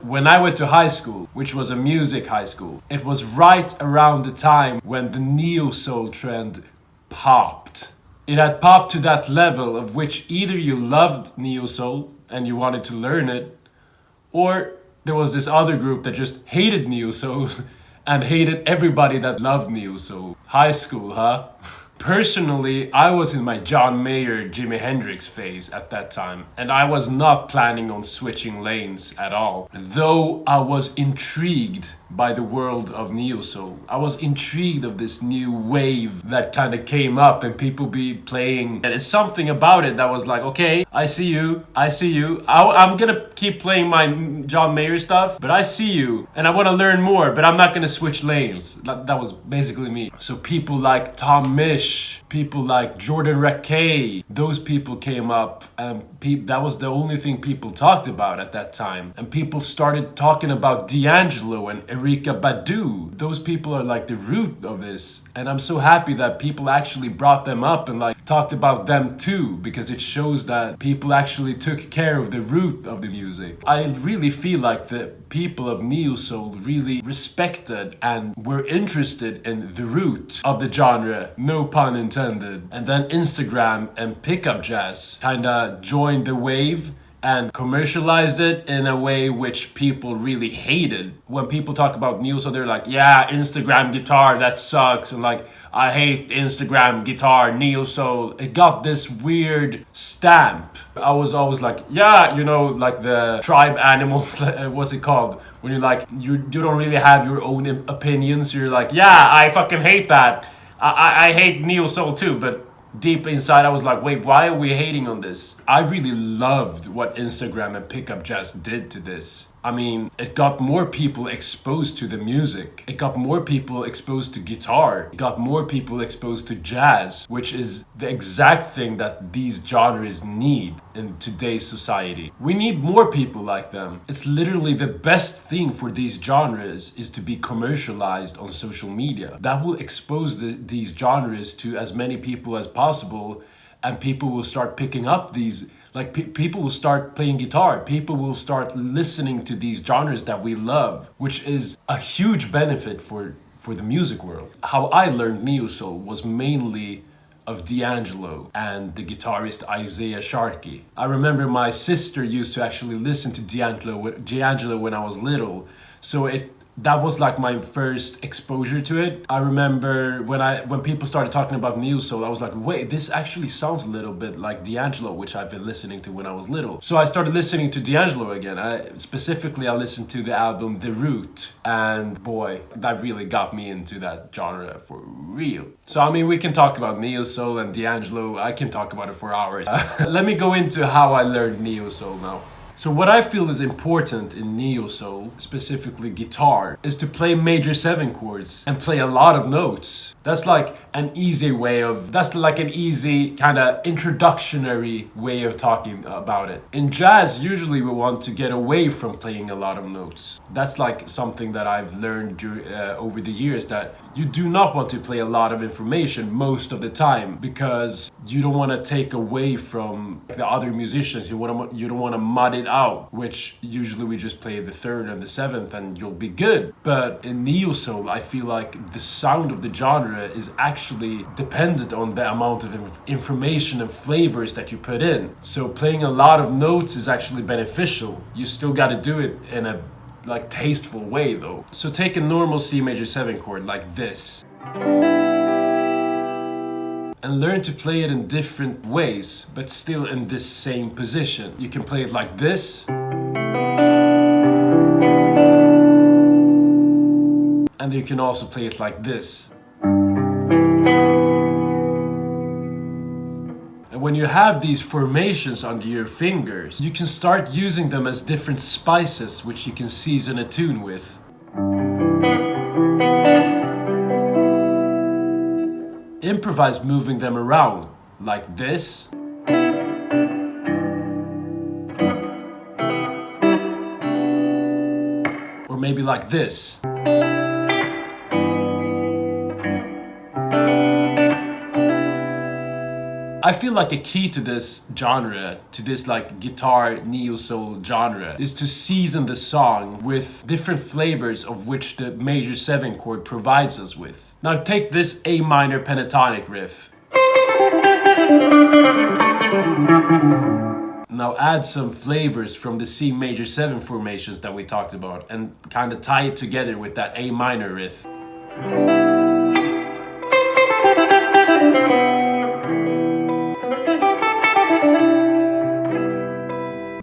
When I went to high school, which was a music high school, it was right around the time when the neo-soul trend popped. It had popped to that level of which either you loved neo-soul and you wanted to learn it, or there was this other group that just hated neo-soul and hated everybody that loved neo-soul. High school, huh? Personally, I was in my John Mayer, Jimi Hendrix phase at that time, and I was not planning on switching lanes at all. Though I was intrigued by the world of neo-soul. I was intrigued of this new wave that kind of came up and people be playing. And it's something about it that was like, okay, I see you. I'm gonna keep playing my John Mayer stuff, but I see you and I want to learn more, but I'm not gonna switch lanes. That was basically me. So people like Tom Misch, people like Jordan Rakei, those people came up and that was the only thing people talked about at that time. And people started talking about D'Angelo and Erykah Badu. Those people are like the root of this. And I'm so happy that people actually brought them up and like talked about them too, because it shows that people actually took care of the root of the music. I really feel like the people of neo-soul really respected and were interested in the root of the genre, no pun intended. And then Instagram and pickup jazz kinda joined the wave and commercialized it in a way which people really hated. When people talk about neo-soul, they're like, yeah, Instagram guitar, that sucks. And like, I hate Instagram guitar, neo-soul. It got this weird stamp. I was always like, yeah, you know, like the tribe animals, what's it called? When you're like, you don't really have your own opinions. You're like, yeah, I fucking hate that. I hate neo-soul too, but deep inside I was like, wait, why are we hating on this? I really loved what Instagram and pickup jazz did to this. I mean, it got more people exposed to the music. It got more people exposed to guitar. It got more people exposed to jazz, which is the exact thing that these genres need in today's society. We need more people like them. It's literally the best thing for these genres is to be commercialized on social media. That will expose these genres to as many people as possible, and people will start picking up these. Like people will start playing guitar. People will start listening to these genres that we love, which is a huge benefit for the music world. How I learned neo-soul was mainly of D'Angelo and the guitarist Isaiah Sharkey. I remember my sister used to actually listen to D'Angelo when I was little, so that was like my first exposure to it. I remember when people started talking about neo-soul, I was like, wait, this actually sounds a little bit like D'Angelo, which I've been listening to when I was little. So I started listening to D'Angelo again. I listened to the album The Root, and boy, that really got me into that genre for real. So I mean, we can talk about neo-soul and D'Angelo. I can talk about it for hours. Let me go into how I learned neo-soul now. So what I feel is important in neo-soul, specifically guitar, is to play major 7 chords and play a lot of notes. That's like an easy kind of introductory way of talking about it. In jazz, usually we want to get away from playing a lot of notes. That's like something that I've learned over the years, that you do not want to play a lot of information most of the time, because you don't want to take away from the other musicians. You don't want to mud it out, which usually we just play the 3rd and the 7th and you'll be good. But in neo-soul, I feel like the sound of the genre is actually dependent on the amount of information and flavors that you put in. So playing a lot of notes is actually beneficial. You still got to do it in a like tasteful way though. So take a normal C major 7 chord like this, and learn to play it in different ways, but still in this same position. You can play it like this, and you can also play it like this. And when you have these formations under your fingers, you can start using them as different spices which you can season a tune with. Improvise moving them around, like this. maybe like this. I feel like a key to this genre, to this like guitar neo-soul genre, is to season the song with different flavors of which the major 7 chord provides us with. Now take this A minor pentatonic riff. Now add some flavors from the C major 7 formations that we talked about and kind of tie it together with that A minor riff.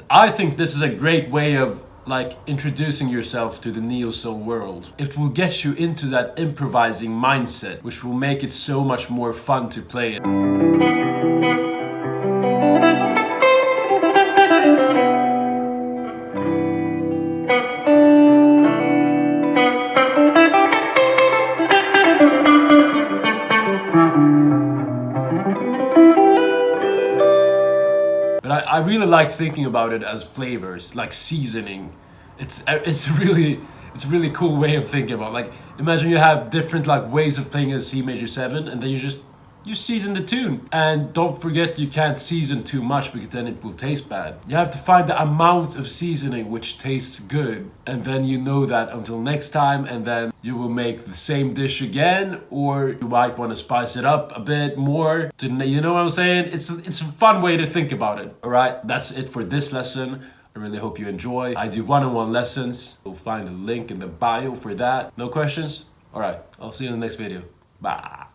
I think this is a great way of like introducing yourself to the neo-soul world. It will get you into that improvising mindset, which will make it so much more fun to play it. But I really like thinking about it as flavors, like seasoning. It's a really cool way of thinking about it. Like imagine you have different like ways of playing a C major 7 and then you season the tune. And don't forget you can't season too much because then it will taste bad. You have to find the amount of seasoning which tastes good, and then you know that until next time, and then you will make the same dish again, or you might want to spice it up a bit more. You know what I'm saying? It's a fun way to think about it. Alright, that's it for this lesson. I really hope you enjoy. I do one-on-one lessons. You'll find the link in the bio for that. No questions? Alright, I'll see you in the next video. Bye.